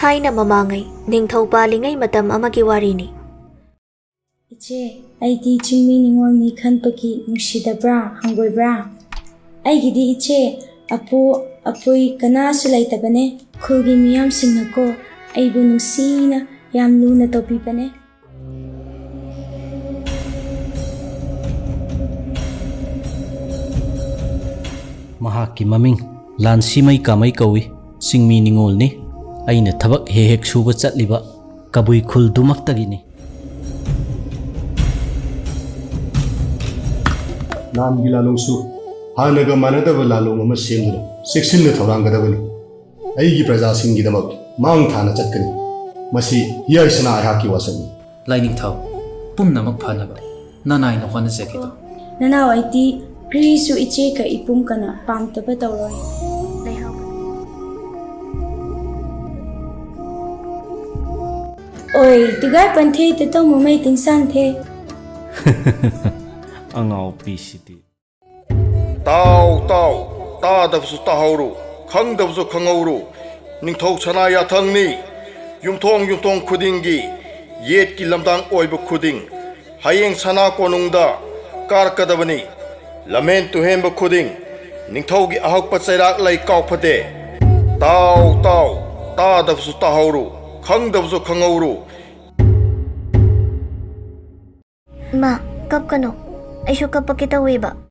Thaina mamangai, ningthau palingai matam amagi warini. Iche, aidi chingmi ningol ni khanpaki nungsidabra hangoibra. Aigidi iche, apoi kanasu laitabane, khulgi miyam singnako, aibu nungsina yam luna topibane. Mahaki maming Lansimai Kamai kawi Singmi ningol ni aina thabak hek suba chatliba kabui khul dumaktagini Nam gilalongsu hanaga manadaba lalong ama semduna seksinna thawrangadabani aigi praja singgidamak mang thana chatkani masi hiyaisana ayhaki wasani Laining thau pumnamak phanaba nanai no hona jakido Nanao aidi Krisu iche ka ipum kana pamtaba tawroi. Oi, tigai panthe te to mumai tingsan the. Angau pisiti Tau tadabsu tahauru khangdabsu khangauru ningthau chana yathangni yumthong khudingi yet ki lamdang oiba khuding hayeng sana konungda karkadabani lamen tuhemba khuding ningthau gi ahakpa chairak lai kaupade tau tadabsu tahauru khangdabsu khangauru Ma, kap kano. Aisyu kapag kita weba.